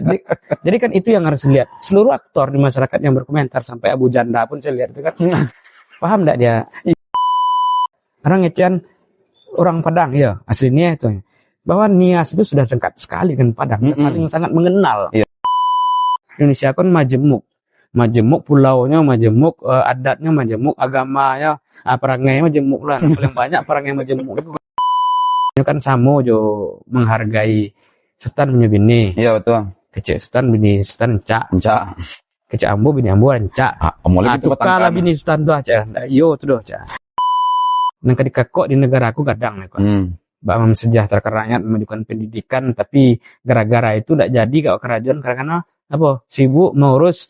Jadi, jadi kan itu yang harus dilihat. Seluruh aktor di masyarakat yang berkomentar sampai Abu Janda pun saya lihat itu kan paham enggak dia? Orang ngecehan orang Padang ya aslinya itu. Bahwa Nias itu sudah dekat sekali dengan Padang, saling sangat mengenal. Iya. Indonesia kan majemuk pulaunya majemuk, adatnya majemuk, agamanya, perangainya majemuk lah. Paling banyak perangai majemuk itu kan samo jo menghargai Sultan punya bini. Iya betul. Kecik Sultan bini Sultan encak. Kecik Ambo bini Ambo encak. Mulai itu kalah bini Sultan tuh aja. Yo tuh doh aja. Nang kadikakok di negara aku kadang nih kok. Mbak mensejahterakan rakyat, memajukan pendidikan, tapi gara-gara itu tidak jadi kok kerajaan karena apa? Sibuk mengurus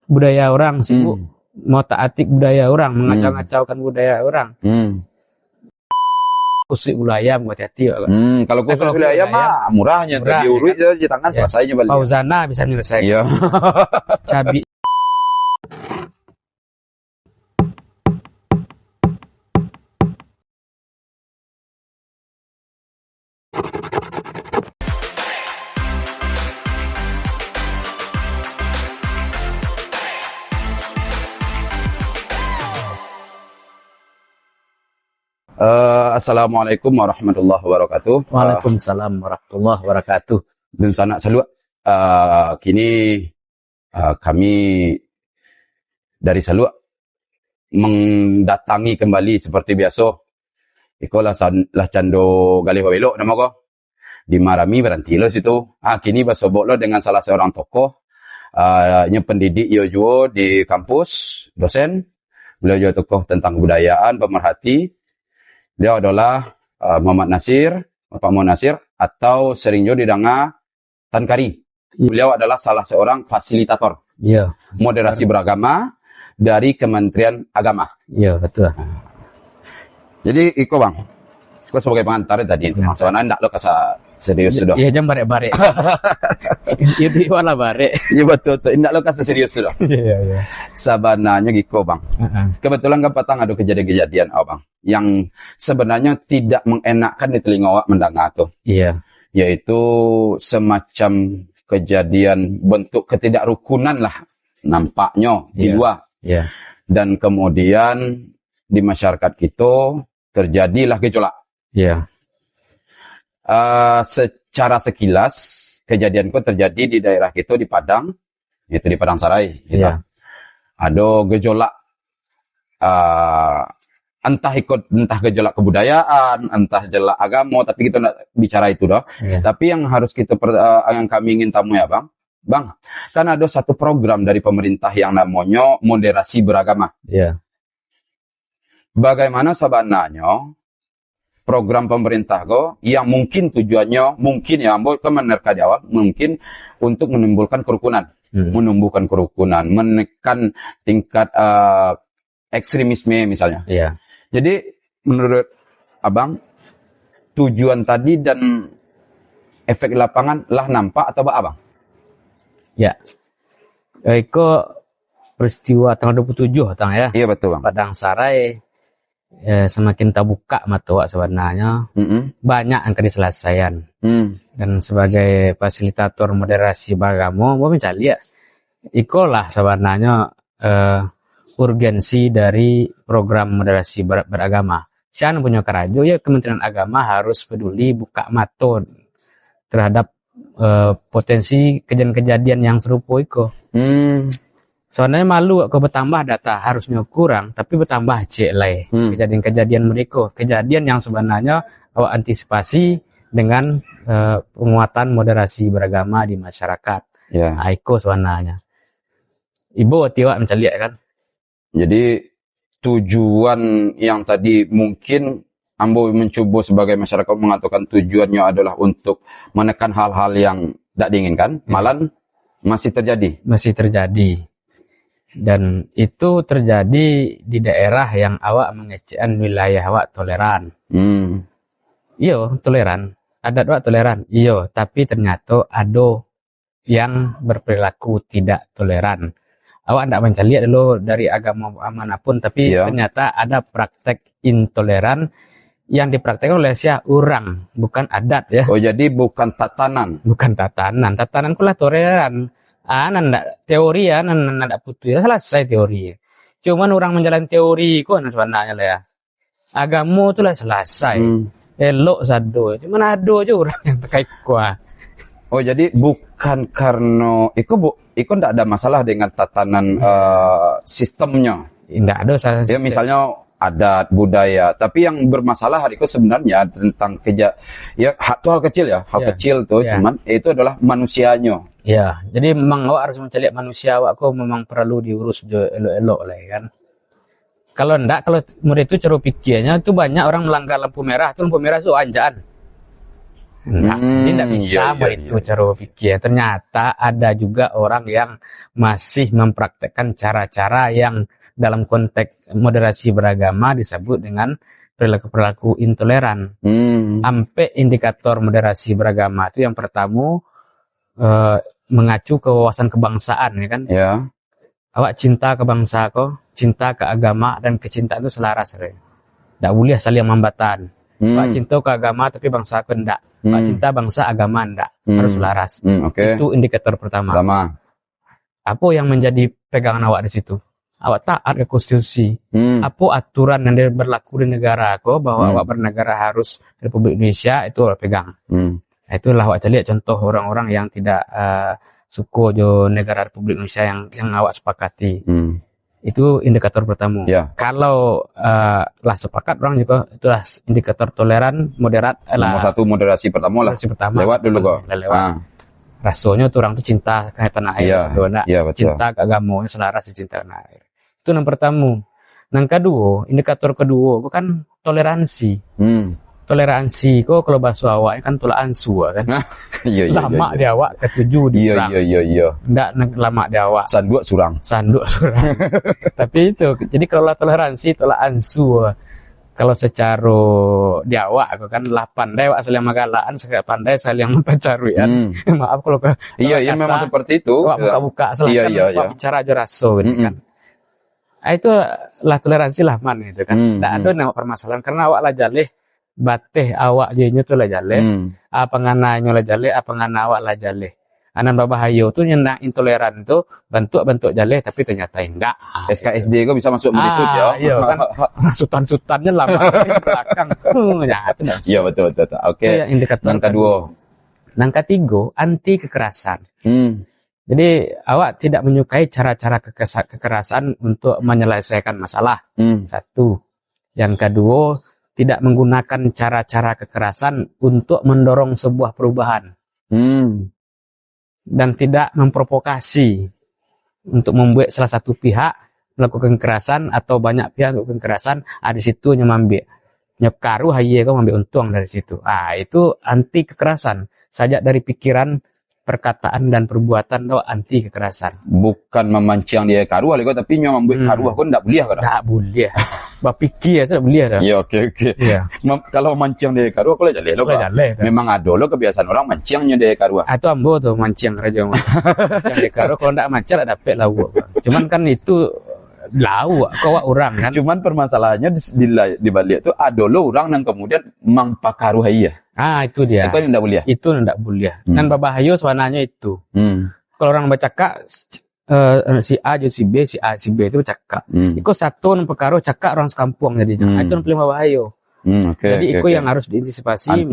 budaya orang, sibuk mau taati budaya orang, mengacau-ngacaukan budaya orang. Kusik ulayam hati-hati. Kalau kusik ulayam mah murahnya, diurut di tangan selesainya balik. Pauzana bisa menyelesaikan. Iya. Cabi. Assalamualaikum warahmatullahi wabarakatuh. Waalaikumsalam warahmatullahi wabarakatuh. Dan sanak salut. Kini kami dari Saluak mendatangi kembali seperti biasa. Iko lah cando galih wabelok nama ko. Di Marami berhenti lo situ. Kini basobok lo dengan salah seorang tokoh. Pendidik yo juo di kampus, dosen. Beliau juga tokoh tentang kebudayaan, pemerhati. Dia adalah Muhammad Nasir, Bapak Muhammad Nasir, atau sering juga didanga Tan Kari. Beliau adalah salah seorang fasilitator moderasi beragama dari Kementerian Agama. Iya, betul. Jadi, Iko Bang, Iko sebagai pengantar tadi, maksudnya enggak lo kasa serius sudah. Iya, jam barek-barek. Itu wala barek. Iya betul, enggak lo kasa serius sudah. Iya. Sabananya Iko Bang. Kebetulan kan patang ada kejadian-kejadian, Bang, yang sebenarnya tidak mengenakkan di telinga awak mendengar tuh. Iya. Yaitu semacam kejadian bentuk ketidakrukunan lah nampaknya di luar. Iya. Dan kemudian di masyarakat kita terjadilah gejolak. Iya. Secara sekilas kejadian itu terjadi di daerah kita di Padang, yaitu di Padang Sarai. Iya. Ada gejolak entah gejolak kebudayaan, entah gejolak agama, tapi kita nak bicara itu dah. Tapi yang harus kita yang kami ingin tamu ya Bang, kan ada satu program dari pemerintah yang namanya moderasi beragama. Iya. Bagaimana sebenarnya program pemerintah yang mungkin tujuannya ambo kan menerka di awal mungkin untuk menimbulkan kerukunan, menumbuhkan kerukunan, menekan tingkat ekstremisme misalnya. Iya. Jadi menurut Abang tujuan tadi dan efek lapangan lah nampak atau Abang? Ya. Iko peristiwa tanggal 27 ya. Iya betul Bang. Padang Sarai semakin terbuka mata sebenarnya. Banyak yang diselesaikan. Dan sebagai fasilitator moderasi beragama, mau mencari ya. Iko lah sebenarnya urgensi dari program moderasi beragama. Siapa punya kerajo ya Kementerian Agama harus peduli buka mata terhadap potensi kejadian-kejadian yang serupa itu. Soalnya malu kalau bertambah data harusnya kurang, tapi bertambah kejadian-kejadian mereka, kejadian yang sebenarnya antisipasi dengan penguatan moderasi beragama di masyarakat. Itu sebenarnya. Ibu tiwak mencari kan. Jadi tujuan yang tadi mungkin ambo mencoba sebagai masyarakat mengatakan tujuannya adalah untuk menekan hal-hal yang tidak diinginkan, malah masih terjadi. Masih terjadi. Dan itu terjadi di daerah yang awak mengecekkan wilayah awak toleran. Iya, toleran. Adat awak toleran. Iya, tapi ternyata ada yang berperilaku tidak toleran. Awak tidak mencari dulu dari agama manapun, tapi ternyata ada praktek intoleran yang dipraktekkan oleh orang, bukan adat ya. Oh, jadi bukan tatanan. Bukan tatanan. Tatanan kulah toleran. Nanda teori nanda putu ya selesai teori. Cuman orang menjalani teori kok sebenarnya lah ya. Agama itu lah selesai. Elok sado. Cuman ada aja orang yang terkait kuah. Oh, jadi bukan karena Iko ndak ada masalah dengan tatanan sistemnya. Ndak ada salah. Ya misalnya adat, budaya, tapi yang bermasalah hari itu sebenarnya tentang hak kecil ya, kecil tuh, cuman itu adalah manusianya. Ya, jadi memang awak harus mencari manusia awak kok memang perlu diurus elok-elok lah kan. Kalau murid itu cara pikirnya itu banyak orang melanggar lampu merah itu anjaan. Ini tidak bisa itu cara pikir. Ternyata ada juga orang yang masih mempraktekkan cara-cara yang dalam konteks moderasi beragama disebut dengan perilaku intoleran. Sampai indikator moderasi beragama itu yang pertama mengacu ke wawasan kebangsaan, ya kan? Ya. Awak cinta ke bangsa kau, cinta ke agama dan kecintaan itu selaras. Tidak boleh saling hambatan. Awak cinta ke agama tapi bangsa kau tidak. Awak cinta bangsa agama tidak. Harus selaras. Itu indikator pertama. Apa yang menjadi pegangan awak di situ? Awak taat ke konstitusi. Apa aturan yang berlaku di negara kau bahwa awak bernegara harus Republik Indonesia itu awak pegang. Itulah awak lihat contoh orang-orang yang tidak suka jo negara Republik Indonesia yang awak sepakati. Itu indikator pertama. Kalau lah sepakat orang juga itulah indikator toleran moderat. Nomor satu moderasi pertama lah. Lewat dulu kok. Lewat. Rasanya tuh orang tuh cinta ke tanah air. Cinta ke agamanya selaras cinta ke tanah air. Itu yang pertama. Yang kedua, indikator kedua bukan toleransi. Toleransi kok kalau bahasa awak kan tolak ansu kan. Lama di awak ketujuh di orang. Ndak lama di awak. Sanduk surang. Tapi itu jadi kalau toleransi tolak ansu. Kalau secara di awak kan lah pandai awak saling magalaan, pandai saling mempacaruian. Maaf kalau memang seperti itu. Awak buka-buka silahkan awak bicara aja raso gitu kan. Itu lah toleransi lah man gitu kan. Ndak ada nama permasalahan karena awak lah jaleh bateh awak jenyo tu lah jaleh. Apa ngananya lah jaleh, apa ngana awak lah jaleh. Anan babahayo tu nyenang intoleran tu bentuk jaleh tapi ternyata enggak. SKSD kok bisa masuk menitut ya. Iya kan. Sultan-sultannya lama di belakang. Ya itu enggak. Iya betul. Oke. Indikator yang kedua. Yang ketiga, anti kekerasan. Jadi awak tidak menyukai cara-cara kekerasan untuk menyelesaikan masalah. Satu. Yang kedua, tidak menggunakan cara-cara kekerasan untuk mendorong sebuah perubahan. Dan tidak memprovokasi untuk membuat salah satu pihak melakukan kekerasan atau banyak pihak melakukan kekerasan. Di situ nyamambil nyekaru haye kau ambil untung dari situ. Itu anti kekerasan. Sajak dari pikiran, perkataan dan perbuatan itu anti kekerasan. Bukan memancing dia karuah lego tapi nyo membuat karuah pun ndak boleh kan? Ndak boleh. Bapikir sudah boleh dah. Ya oke. Ya. Kalau mancing dia karuah kalau jaleh lo. Memang ada lo kebiasaan orang mancingnya dia karuah. Itu ambo tuh mancing raja. Mancing dia karuah kalau ndak mancing ndak dapat lauk. Cuman kan itu lauk kau orang kan. Cuman permasalahannya di balik itu ada lo orang yang kemudian mangpakaruh iya. Itu dia. Itu tidak boleh. Itu tidak boleh. Dan babahayo sebenarnya itu. Kalau orang bercakap si A jadi si B, si A si B itu bercakap. Ikut satu perkara cakap orang sekampung jadinya. Itu yang paling babahayo. Jadi itu yang harus diantisipasi.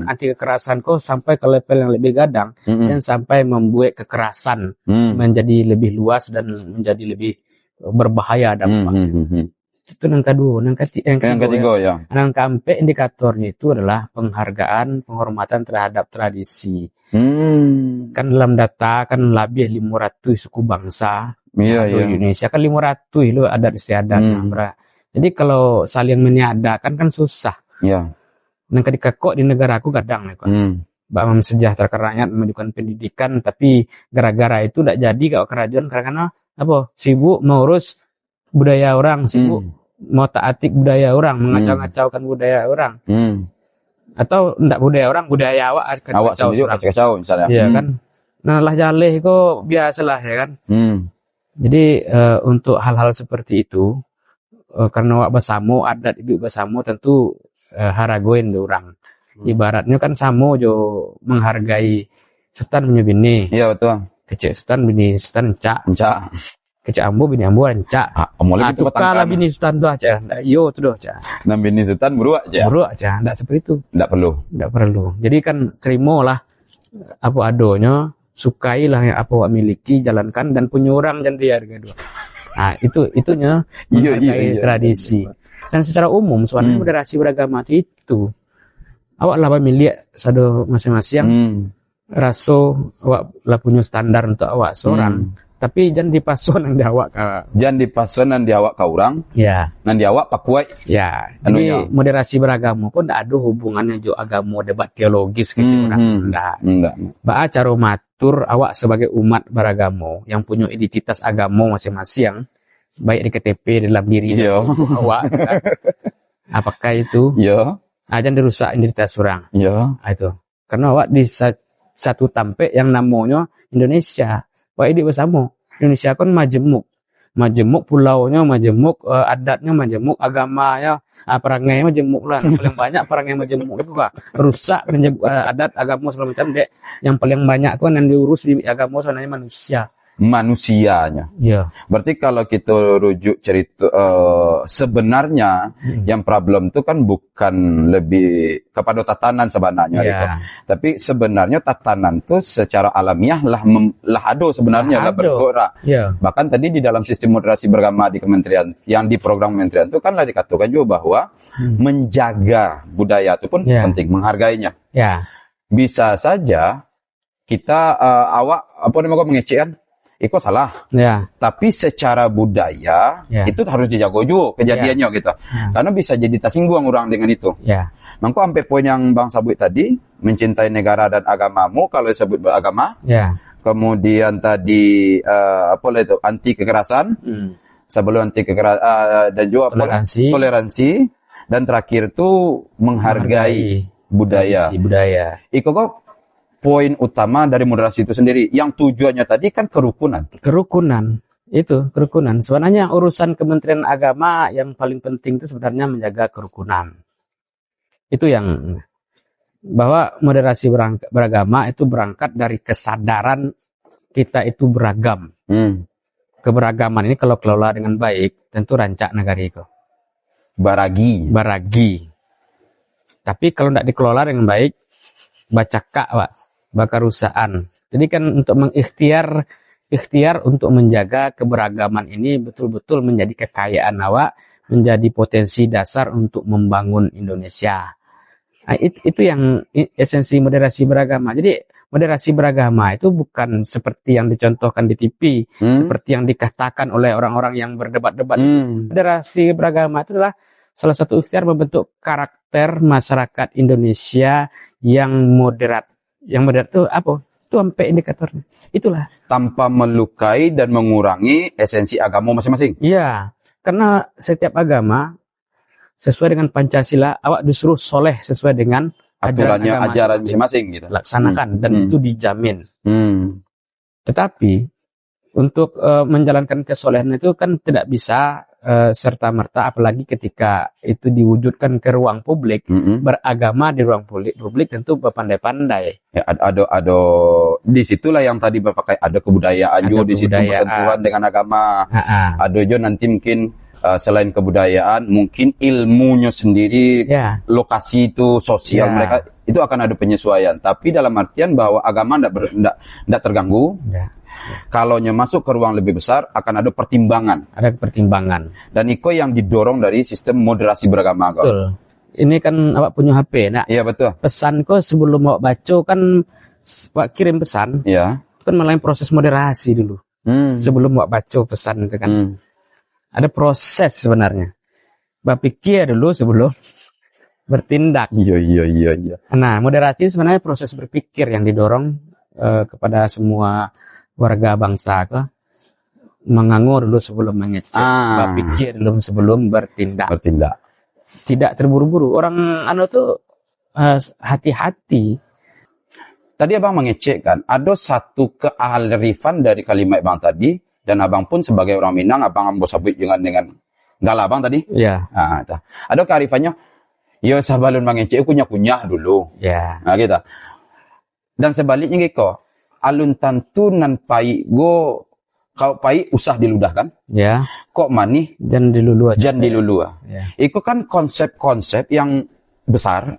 Anti kekerasan kok sampai ke level yang lebih gadang dan sampai membuat kekerasan menjadi lebih luas dan menjadi lebih berbahaya dampaknya. Itu yang kedua, yang ketiga ya. Yang keempat indikatornya itu adalah penghargaan, penghormatan terhadap tradisi. Kan dalam data kan lebih 500 suku bangsa di Indonesia kan 500 lo adat istiadat. Jadi kalau saling meniadakan kan susah. Yang ketika kok di negara aku kadang nih kok. Bak sejahtera rakyat memajukan pendidikan tapi gara-gara itu tidak jadi kalau kerajaan karena apa? Sibuk mengurus budaya orang, sibuk mau taati budaya orang, mengacau-ngacaukan budaya orang. Atau enggak budaya orang, budaya awak kacau misalnya. Iya kan. Nah, lah jaleh kok biasalah ya kan. Jadi untuk hal-hal seperti itu karena awak bersama, adat ibu bersama tentu haragoin do orang. Ibaratnya kan samo jo menghargai Sultan punya bini. Iya betul. Kecek Sultan bini Sultan encak. Kecek Ambo bini Ambo encak. Itu kalah bini Sultan tuh aja. Yo tuh doh aja. Nah bini Sultan buruk aja. Buruk aja, enggak seperti itu. Enggak perlu. Jadi kan terima lah apa adonya, sukailah yang apa wak miliki, jalankan dan punya orang jangan harga dua. Nah, itunya menghargai tradisi. Dan secara umum sebenarnya moderasi beragama itu awak lah milik sado masing-masing raso awak lah punya standar untuk awak seorang. Tapi jangan dipason nang di awak ka orang. Ya. Nang di awak pakuai. Ya. Jadi moderasi beragama pun ndak ada hubungannya jo agama debat teologis gitu orang. Ndak. Ba cara matur awak sebagai umat beragama yang punya identitas agama masing-masing baik di KTP dalam diri awak. Apakah itu? Jangan dirusak identitas orang. Itu. Karena awak di satu tampek yang namanya Indonesia. Wah ini bersama. Indonesia kan majemuk pulaunya, majemuk adatnya, majemuk agamanya, perangainya majemuk lah. Paling banyak perangai majemuk itu kah rusak adat agama segala macam dek. Yang paling banyak kan yang diurus di agama sebenarnya manusianya. Iya. Berarti kalau kita rujuk cerita sebenarnya yang problem itu kan bukan lebih kepada tatanan sebenarnya, tapi sebenarnya tatanan itu secara alamiah lah ada sebenarnya lah bergerak. Bahkan tadi di dalam sistem moderasi beragama di kementerian yang di program kementerian itu kan lah dikatakan juga bahwa menjaga budaya itu pun penting, menghargainya. Bisa saja kita awak mengecek kan itu salah. Tapi secara budaya itu harus dijaga juga kejadiannya gitu. Karena bisa jadi tersinggung orang dengan itu. Maka sampai poin yang Bang sebut tadi, mencintai negara dan agamamu kalau disebut beragama. Kemudian tadi itu anti kekerasan. Sebelum anti kekerasan dan juga toleransi dan terakhir itu menghargai budaya. Itu kok poin utama dari moderasi itu sendiri. Yang tujuannya tadi kan kerukunan. Itu kerukunan. Sebenarnya urusan Kementerian Agama yang paling penting itu sebenarnya menjaga kerukunan. Itu yang bahwa moderasi beragama itu berangkat dari kesadaran kita itu beragam. Keberagaman ini kalau kelola dengan baik tentu rancak negara itu. Baragi. Tapi kalau tidak dikelola dengan baik bacakak, Pak. Bakarusaan. Jadi kan untuk mengikhtiar untuk menjaga keberagaman ini betul-betul menjadi kekayaan awak, menjadi potensi dasar untuk membangun Indonesia. Nah, itu yang esensi moderasi beragama. Jadi moderasi beragama itu bukan seperti yang dicontohkan di TV, seperti yang dikatakan oleh orang-orang yang berdebat-debat. Moderasi beragama itu adalah salah satu ikhtiar membentuk karakter masyarakat Indonesia yang moderat. Yang moderat itu apa? Itu sampai indikatornya. Itulah. Tanpa melukai dan mengurangi esensi agama masing-masing. Iya. Karena setiap agama sesuai dengan Pancasila, awak disuruh soleh sesuai dengan ajaran masing-masing gitu. Laksanakan dan itu dijamin. Tetapi untuk menjalankan kesolehan itu kan tidak bisa serta-merta, apalagi ketika itu diwujudkan ke ruang publik, beragama di ruang publik tentu berpandai-pandai. Ada disitulah yang tadi berpakai ada kebudayaan juga di situ bersentuhan dengan agama. Ada juga nanti mungkin selain kebudayaan, mungkin ilmunya sendiri, lokasi itu sosial mereka itu akan ada penyesuaian. Tapi dalam artian bahwa agama tidak terganggu. Kalau masuk ke ruang lebih besar akan ada pertimbangan. Ada pertimbangan. Dan itu yang didorong dari sistem moderasi beragama. Betul. Ini kan awak punya HP, nak? Iya betul. Pesan kok sebelum awak baca kan, awak kirim pesan. Iya. Itu kan melalui proses moderasi dulu. Sebelum awak baca pesan itu kan. Ada proses sebenarnya. Awak pikir dulu sebelum bertindak. Iya. Nah, moderasi sebenarnya proses berpikir yang didorong kepada semua warga bangsa ke mengangur dulu sebelum mengecek, berpikir dulu sebelum bertindak. Tidak terburu-buru. Orang tuh hati-hati. Tadi abang mengecek kan, ada satu kearifan dari kalimat abang tadi, dan abang pun sebagai orang Minang, abang ambil sabit dengan galah abang tadi. Iya. Ada kearifannya. Yo sabalun mangece kunyah-kunyah dulu. Ya. Nah, gitu. Dan sebaliknya gitu. Alun tantu nan pai go kau pai usah diludahkan. Ya. Kok manih Jan dilulu aja. jan dilulu. Ya. Itu kan konsep-konsep yang besar,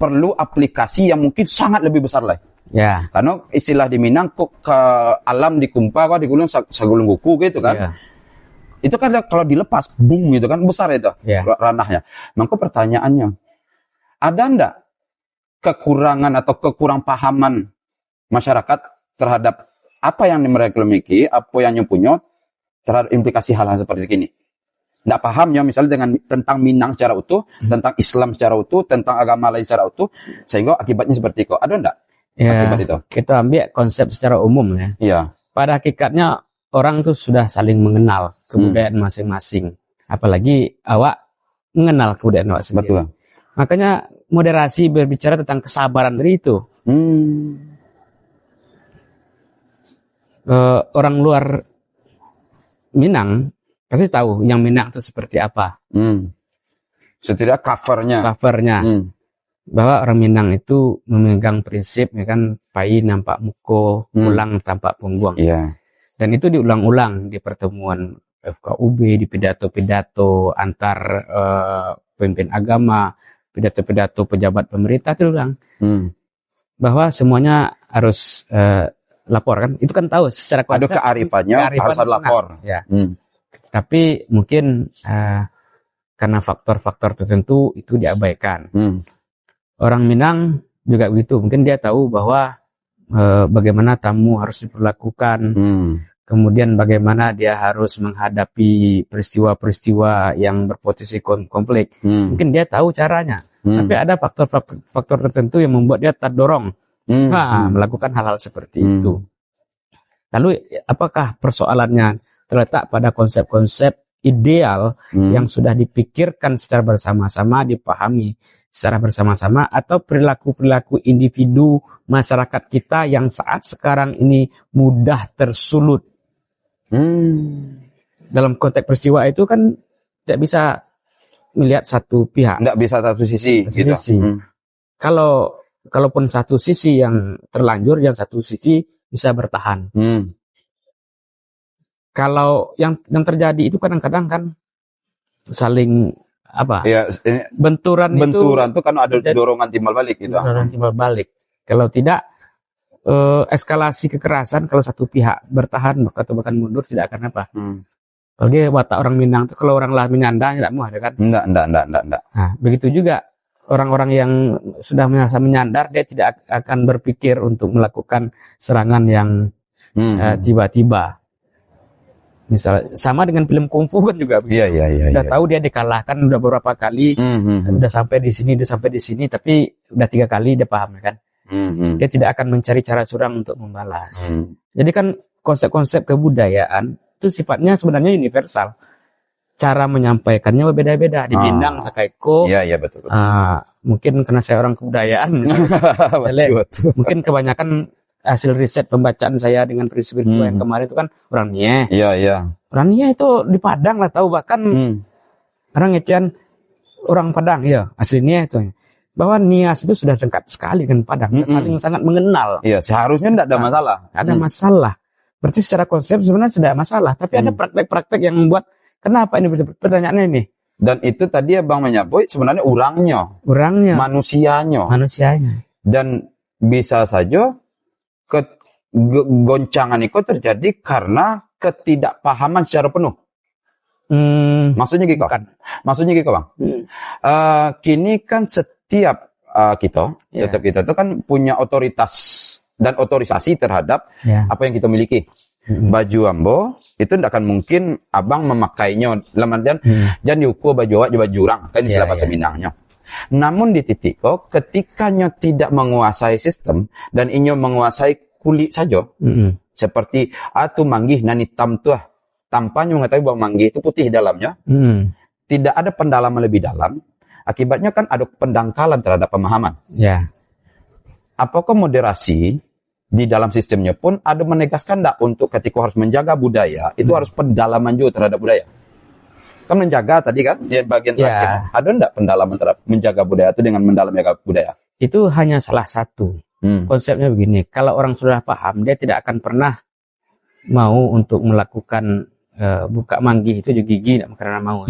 perlu aplikasi yang mungkin sangat lebih besar lagi. Ya. Karena istilah di Minang kok ke alam dikumpa kok digulung sagulung kuku gitu kan. Ya. Itu kan kalau dilepas, boom gitu kan, besar itu ranahnya. Maka pertanyaannya, ada enggak kekurangan atau kekurang pahaman masyarakat terhadap apa yang mereka miliki, apa yang punya terhadap implikasi hal-hal seperti ini? Enggak pahamnya misalnya tentang Minang secara utuh, tentang Islam secara utuh, tentang agama lain secara utuh, sehingga akibatnya seperti itu. Ada enggak? Ya, akibat itu? Kita ambil konsep secara umum ya. Iya. Pada hakikatnya orang tuh sudah saling mengenal kebudayaan masing-masing. Apalagi awak mengenal kebudayaan awak sendiri. Betul. Makanya moderasi berbicara tentang kesabaran dari itu. Orang luar Minang pasti tahu yang Minang itu seperti apa. Setidaknya covernya. Bahwa orang Minang itu memegang prinsip ya kan, pai nampak muko, pulang tampak punggung. Iya. Dan itu diulang-ulang di pertemuan FKUB, di pidato-pidato antar pemimpin agama, pidato-pidato pejabat pemerintah itu ulang. Bahwa semuanya harus lapor kan. Itu kan tahu secara konsep. Ada kearifannya, harus ada lapor. Ya. Tapi mungkin karena faktor-faktor tertentu itu diabaikan. Orang Minang juga begitu. Mungkin dia tahu bahwa bagaimana tamu harus diperlakukan. Kemudian bagaimana dia harus menghadapi peristiwa-peristiwa yang berpotensi konflik. Mungkin dia tahu caranya. Tapi ada faktor tertentu yang membuat dia terdorong melakukan hal-hal seperti itu. Lalu apakah persoalannya terletak pada konsep-konsep ideal yang sudah dipikirkan secara bersama-sama, dipahami secara bersama-sama, atau perilaku-perilaku individu masyarakat kita yang saat sekarang ini mudah tersulut. Dalam konteks peristiwa itu kan tidak bisa melihat satu pihak. Tidak bisa satu sisi. Gitu. Kalaupun satu sisi yang terlanjur, yang satu sisi bisa bertahan. Kalau yang terjadi itu kadang-kadang kan saling benturan itu kan ada dorongan timbal balik gitu. Dorongan timbal balik. Kalau tidak eskalasi kekerasan, kalau satu pihak bertahan atau bahkan mundur tidak akan apa. Apalagi watak orang Minang itu kalau orang lain menyandang tidak mau ada kan? Enggak. Nah, begitu juga orang-orang yang sudah merasa menyandar, dia tidak akan berpikir untuk melakukan serangan yang tiba-tiba. Misalnya sama dengan film kungfu kan juga begitu. Udah tahu dia dikalahkan udah beberapa kali, udah sampai di sini, tapi udah 3 kali dia paham kan. Dia tidak akan mencari cara curang untuk membalas. Jadi kan konsep-konsep kebudayaan itu sifatnya sebenarnya universal. Cara menyampaikannya berbeda-beda. Di Minang, Takaiko. Iya, betul. Mungkin karena saya orang kebudayaan. betul. Mungkin kebanyakan hasil riset pembacaan saya dengan peristiwa yang kemarin itu kan orang Nieh. Iya. Orang Nieh itu di Padang lah tahu, bahkan orang ngecehan orang Padang, ya asli Nieh itu. Bahwa Nias itu sudah dekat sekali dengan Padang, saling sangat mengenal. Iya, seharusnya tidak ada masalah. Ada masalah. Berarti secara konsep sebenarnya tidak ada masalah, tapi ada praktek-praktek yang membuat kenapa ini pertanyaannya ini. Dan itu tadi Bang menyebut sebenarnya orangnya, manusianya. Dan bisa saja goncangan itu terjadi karena ketidakpahaman secara penuh. Maksudnya gitu kan? Bang. Kini kan setiap kita itu kan punya otoritas dan otorisasi terhadap apa yang kita miliki. Baju ambo itu tidak akan mungkin abang memakainya. Laman jangan diukur baju awak baju orang kan istilah bahasa Minangnya. Namun di titik ketika nyo tidak menguasai sistem dan inyo menguasai kulit saja, seperti atu manggih nan hitam tuh tanpa mengetahui bahwa manggih itu putih dalamnya, tidak ada pendalaman lebih dalam. Akibatnya kan ada pendangkalan terhadap pemahaman. Apakah moderasi di dalam sistemnya pun ada menegaskan tidak untuk ketika harus menjaga budaya itu harus pendalaman juga terhadap budaya? Kan menjaga tadi kan, di bagian terakhir. Ada enggak pendalaman terhadap menjaga budaya itu dengan mendalam budaya? Itu hanya salah satu. Konsepnya begini, kalau orang sudah paham, dia tidak akan pernah mau untuk melakukan buka manggih itu juga gigi karena mau.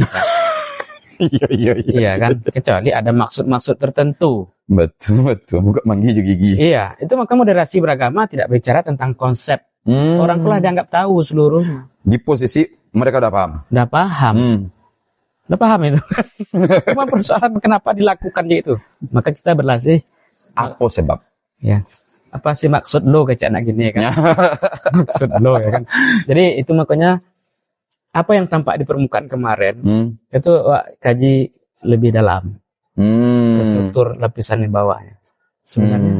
Iya kan, kecuali ada maksud-maksud tertentu. Betul, buka manggih juga gigi. Iya, itu maka moderasi beragama tidak bicara tentang konsep. Orang telah dianggap tahu seluruhnya. Di posisi mereka udah paham. Udah paham itu. Cuma persoalan kenapa dilakukan itu. Maka kita berlatih. Apa sebab? Ya. Apa sih maksud lo kayak anak gini kan? Maksud lo ya kan. Jadi itu makanya apa yang tampak di permukaan kemarin itu kaji lebih dalam. Ke struktur lapisan di bawahnya. Sebenarnya.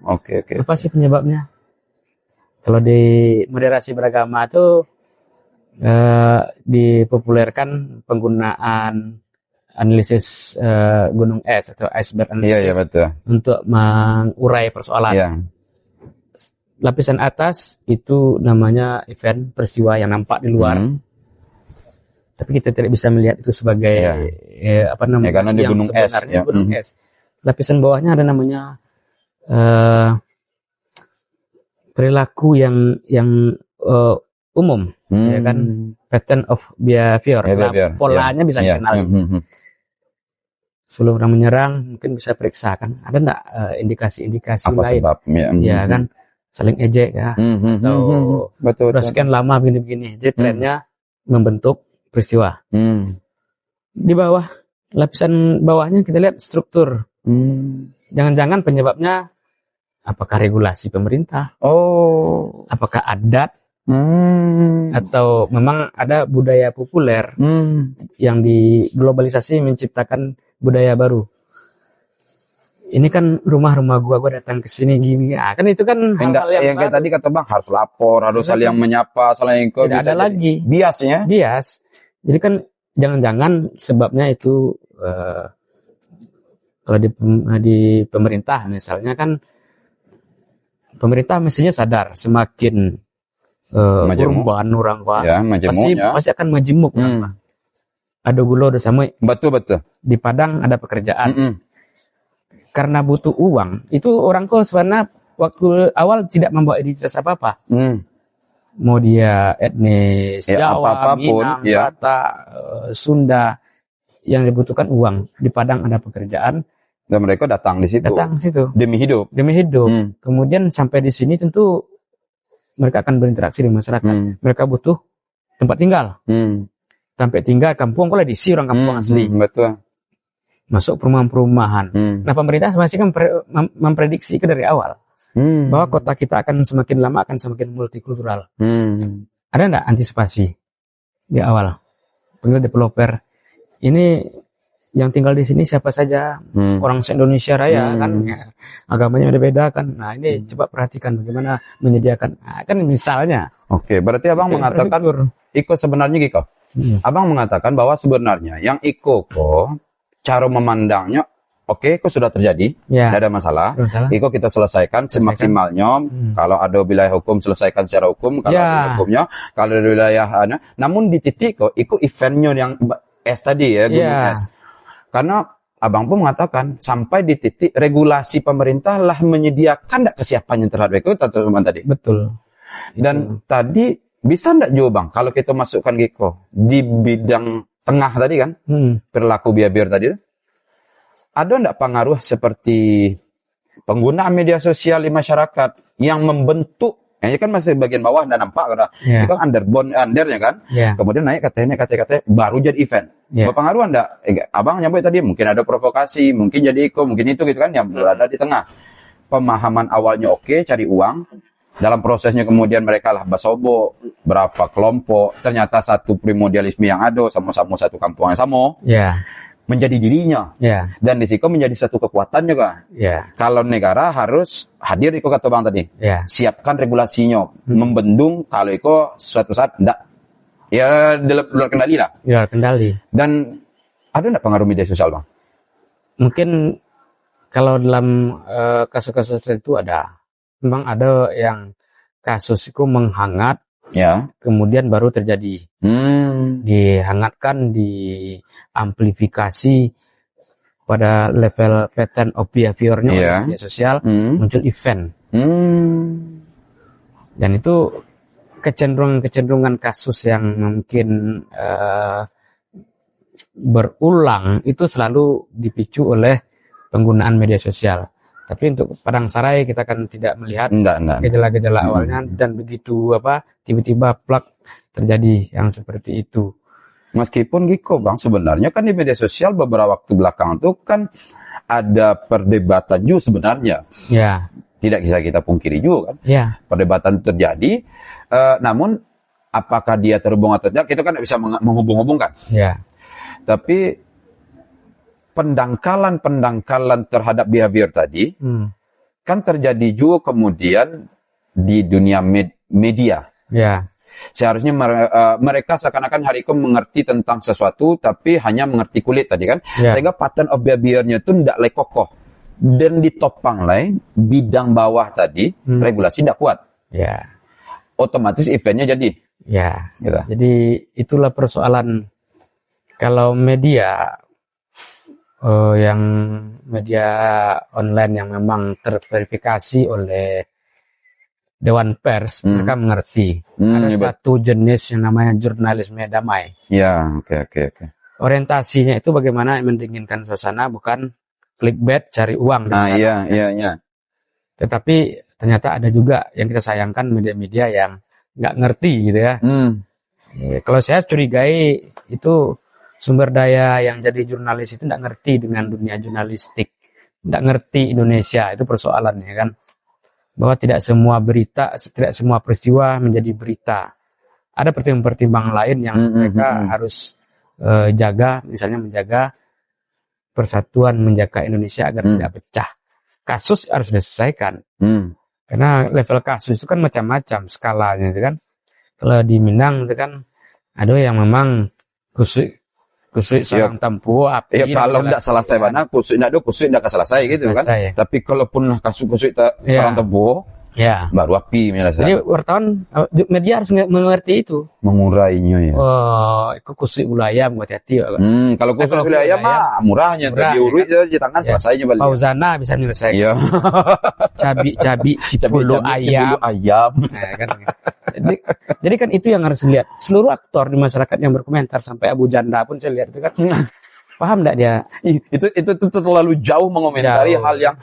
Oke. Apa sih penyebabnya? Kalau di moderasi beragama itu dipopulerkan penggunaan analisis gunung es atau iceberg analysis. Iya, betul. Untuk mengurai persoalan. Iya. Lapisan atas itu namanya event peristiwa yang nampak di luar. Tapi kita tidak bisa melihat itu sebagai apa namanya? Karena di gunung es. Gunung es. Lapisan bawahnya ada namanya perilaku yang umum, ya kan, pattern of behavior, polanya bisa dikenal. Sebelum orang menyerang, mungkin bisa periksa kan, ada nggak indikasi-indikasi lain, ya kan, saling ejek ya, atau udah sekian lama begini-begini, jadi trennya membentuk peristiwa. Di bawah, lapisan bawahnya kita lihat struktur, jangan-jangan penyebabnya apakah regulasi pemerintah? Apakah adat? Atau memang ada budaya populer yang diglobalisasi menciptakan budaya baru? Ini kan rumah-rumah gua datang ke sini gini. Kan itu kan hal-hal yang kayak tadi kata Bang, harus lapor, harus saling menyapa, saling ikut. Tidak ada lagi. Biasnya. Bias. Jadi kan jangan-jangan sebabnya itu kalau di pemerintah misalnya kan, pemerintah mestinya sadar semakin urban orang pasti akan majemuk. Ada gula, ada samui. Betul. Di Padang ada pekerjaan. Karena butuh uang, itu orang kok sebenarnya waktu awal tidak membawa identitas apa-apa. Mau dia etnis Jawa, Minang, Batak, Sunda, yang dibutuhkan uang. Di Padang ada pekerjaan. Dan mereka datang di situ. Demi hidup. Kemudian sampai di sini tentu mereka akan berinteraksi dengan masyarakat. Mereka butuh tempat tinggal. Sampai tinggal kampung, kalau diisi orang kampung asli. Betul. Masuk perumahan-perumahan. Nah, pemerintah masih kan memprediksi itu dari awal. Bahwa kota kita akan semakin lama akan semakin multikultural. Ada enggak antisipasi di awal? Panggil developer. Ini yang tinggal di sini siapa saja, orang se-Indonesia Raya kan, agamanya beda kan. Nah, ini coba perhatikan bagaimana menyediakan. Nah, kan misalnya. Oke, berarti Abang mengatakan Iko sebenarnya Iko. Abang mengatakan bahwa sebenarnya yang Iko cara memandangnya, Iko sudah terjadi, tidak ada masalah. Iko kita selesaikan semaksimalnya. Kalau ada wilayah hukum selesaikan secara hukum, kalau ada hukumnya, kalau ada wilayah namun di titik Iko eventnya yang es tadi ya, gunung es. Karena Abang pun mengatakan sampai di titik regulasi pemerintah lah menyediakan tidak kesiapannya terhadap itu teman tadi. Betul. Dan tadi bisa tidak juga Bang kalau kita masukkan Iko di bidang tengah tadi kan, perilaku behavior tadi, ada tidak pengaruh seperti penggunaan media sosial di masyarakat yang membentuk, ini kan masih bagian bawah dan nampak kan, itu kan undernya kan, kemudian naik kata baru jadi event. Berpengaruh enggak? Abang nyampe tadi mungkin ada provokasi, mungkin jadi Iko, mungkin itu gitu kan yang berada di tengah. Pemahaman awalnya cari uang. Dalam prosesnya kemudian mereka lah basobo, berapa kelompok, ternyata satu primordialisme yang ada, sama-sama satu kampung yang sama, menjadi dirinya. Dan di situ menjadi satu kekuatan juga. Kalau negara harus hadir, Iko kata Bang tadi, siapkan regulasinya, membendung kalau Iko suatu saat enggak, ya luar kendali lah. Luar kendali. Dan ada enggak pengaruh media sosial Bang? Mungkin kalau dalam kasus-kasus itu ada. Memang ada yang kasus itu menghangat Ya. Kemudian baru terjadi. Dihangatkan, diamplifikasi pada level pattern of behavior-nya oleh media sosial, muncul event. Dan itu kecenderungan kasus yang mungkin berulang itu selalu dipicu oleh penggunaan media sosial. Tapi untuk Padang Sarai kita kan tidak melihat gejala-gejala awalnya, dan begitu tiba-tiba plak terjadi yang seperti itu. Meskipun Giko Bang, sebenarnya kan di media sosial beberapa waktu belakang itu kan ada perdebatan juga sebenarnya. Ya. Tidak bisa kita pungkiri juga kan. Ya. Perdebatan terjadi, namun apakah dia terhubung atau tidak, kita kan tidak bisa menghubung-hubungkan. Ya. Tapi pendangkalan terhadap behavior tadi kan terjadi juga kemudian di dunia media. Ya. Seharusnya mereka seakan-akan hari itu mengerti tentang sesuatu, tapi hanya mengerti kulit tadi kan. Ya. Sehingga pattern of behavior-nya itu tidak lagi kokoh. Dan ditopang lain bidang bawah tadi regulasi tidak kuat. Ya. Otomatis eventnya jadi. Ya. Gitu. Jadi itulah persoalan kalau media yang media online yang memang terverifikasi oleh Dewan Pers, mereka mengerti. Ada satu jenis yang namanya jurnalisme damai. Ya, oke. Orientasinya itu bagaimana mendinginkan suasana, bukan clickbait cari uang. Iya. Tetapi ternyata ada juga yang kita sayangkan, media-media yang nggak ngerti gitu ya. Kalau saya curigai itu sumber daya yang jadi jurnalis itu tidak ngerti dengan dunia jurnalistik, tidak ngerti Indonesia, itu persoalannya kan. Bahwa tidak semua berita, tidak semua peristiwa menjadi berita. Ada pertimbangan-pertimbangan lain yang mereka harus jaga, misalnya menjaga persatuan, menjaga Indonesia agar tidak pecah. Kasus harus diselesaikan. Karena level kasus itu kan macam-macam skalanya itu kan. Kalau di Minang itu kan ada yang memang kusuk sarang tempuh api. Kalau tidak selesai mana kusuk tidak selesai gitu kan. Tapi kalaupun kasus kusuk sarang tempuh, baru api menyelesaikan. Jadi wartawan media harus mengerti itu. Mengurainya ya. Oh, itu kusuk bulayam, hati-hati. Kalau kusuk bulayam mah murahnya, diurut di tangan selesainya balik. Pauzana bisa menyelesaikan. Iya. Cabi sipulu ayam. Nah, kan. Jadi kan itu yang harus dilihat. Seluruh aktor di masyarakat yang berkomentar, sampai Abu Janda pun saya lihat itu kan. Paham enggak dia? Itu terlalu jauh mengomentari hal yang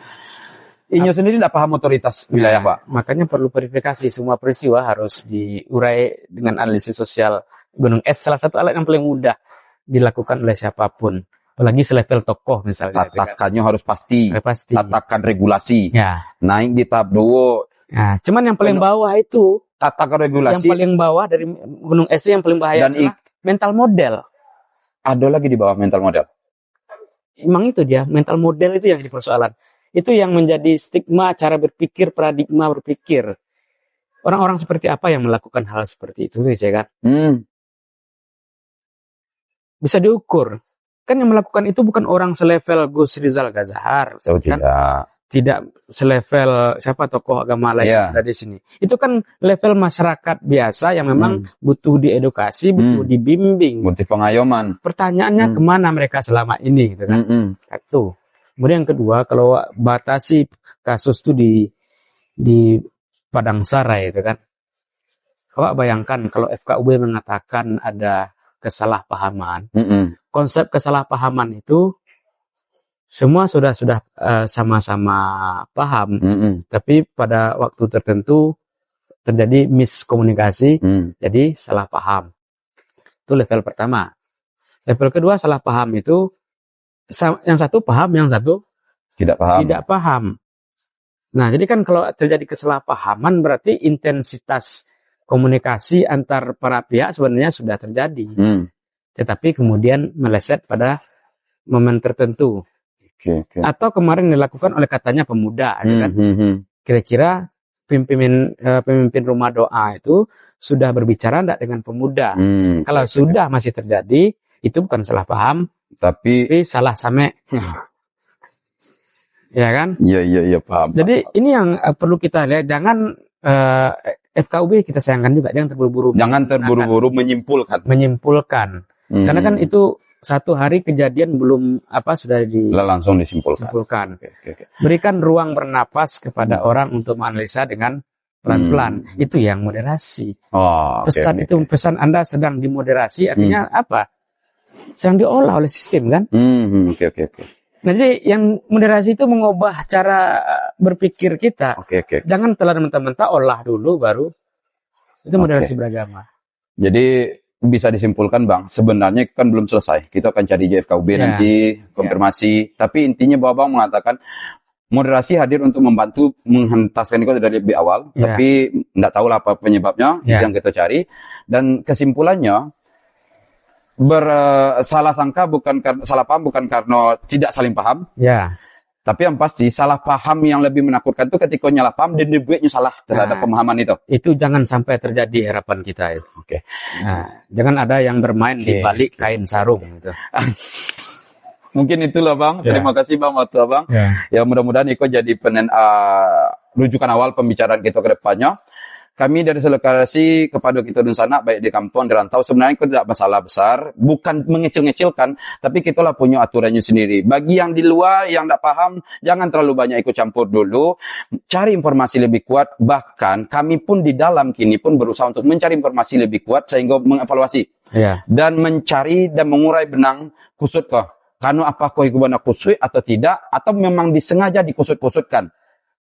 Inyo sendiri tidak paham otoritas wilayah, Pak. Makanya perlu verifikasi. Semua peristiwa harus diurai dengan analisis sosial gunung es. Salah satu alat yang paling mudah dilakukan oleh siapapun. Apalagi selevel tokoh misalnya. Tatakannya harus pasti. Tatakan regulasi. Ya. Naik di tahap 2. Nah, cuman yang paling bawah itu. Tatakan regulasi. Yang paling bawah dari gunung es yang paling bahaya adalah mental model. Ada lagi di bawah mental model. Emang itu dia. Mental model itu yang jadi persoalan. Itu yang menjadi stigma cara berpikir, paradigma berpikir. Orang-orang seperti apa yang melakukan hal seperti itu, ya kan? Bisa diukur. Kan yang melakukan itu bukan orang selevel Gus Rizal Gazahar. Oh, kan? Tidak. Tidak selevel siapa tokoh agama lain ada di sini. Itu kan level masyarakat biasa yang memang butuh diedukasi, butuh dibimbing. Butuh pengayoman. Pertanyaannya kemana mereka selama ini, gitu kan? Satu. Kemudian yang kedua, kalau batasi kasus itu di Padang Sarai itu kan. Coba bayangkan kalau FKUB mengatakan ada kesalahpahaman. Konsep kesalahpahaman itu semua sudah sama-sama paham. Tapi pada waktu tertentu terjadi miskomunikasi, jadi salah paham. Itu level pertama. Level kedua, salah paham itu yang satu paham, yang satu tidak paham. Nah, jadi kan kalau terjadi kesalahpahaman berarti intensitas komunikasi antar para pihak sebenarnya sudah terjadi. Tetapi kemudian meleset pada momen tertentu. Atau kemarin dilakukan oleh katanya pemuda, kan? Kira-kira pemimpin rumah doa itu sudah berbicara enggak dengan pemuda? Kalau sudah masih terjadi, itu bukan salah paham, tapi salah same. Ya kan? Iya, paham. Jadi ini yang perlu kita lihat. Jangan FKUB kita sayangkan juga, jangan terburu-buru. Jangan terburu-buru menyimpulkan. Karena kan itu satu hari kejadian belum sudah langsung disimpulkan. Okay. Berikan ruang bernapas kepada orang untuk menganalisa dengan pelan-pelan. Itu yang moderasi. Pesan Anda sedang dimoderasi, artinya apa? Sedang diolah oleh sistem kan? Oke. Nah, jadi yang moderasi itu mengubah cara berpikir kita. Jangan telan mentah-mentah, olah dulu baru. Itu moderasi beragama. Jadi bisa disimpulkan Bang, sebenarnya kan belum selesai. Kita akan cari JFKUB nanti, konfirmasi. Tapi intinya bahwa Bang mengatakan moderasi hadir untuk membantu menghentaskan itu dari lebih awal. Tapi tidak tahulah apa penyebabnya, yang kita cari. Dan kesimpulannya, salah paham bukan karena tidak saling paham. Tapi yang pasti salah paham yang lebih menakutkan itu ketika nyalah paham dan dibuatnya salah terhadap pemahaman itu. Itu jangan sampai terjadi harapan kita itu. Jangan ada yang bermain di balik kain sarung gitu. Mungkin itulah Bang. Terima kasih Bang waktu Abang. Ya mudah-mudahan Iko jadi rujukan awal pembicaraan kita ke depannya. Kami dari Selekasi kepada kita Dunsana, baik di kampung, di rantau, sebenarnya itu tidak masalah besar. Bukan mengecil-ngecilkan, tapi kita lah punya aturannya sendiri. Bagi yang di luar, yang tidak paham, jangan terlalu banyak ikut campur dulu. Cari informasi lebih kuat. Bahkan kami pun di dalam kini pun berusaha untuk mencari informasi lebih kuat sehingga mengevaluasi. Dan mencari dan mengurai benang kusut kok. Karena apakah itu benar kusut atau tidak, atau memang disengaja dikusut-kusutkan.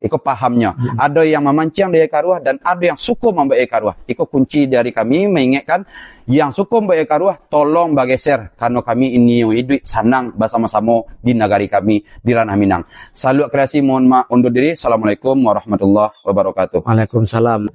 Iko pahamnya. Ada yang memancing dari karuah dan ada yang suka membaik karuah. Iko kunci dari kami mengingatkan yang suka membaik karuah tolong bergeser karena kami ini hidup senang bersama-sama di negari kami di Ranah Minang. Salut kreasi, mohon maaf undur diri. Assalamualaikum warahmatullahi wabarakatuh. Waalaikumsalam.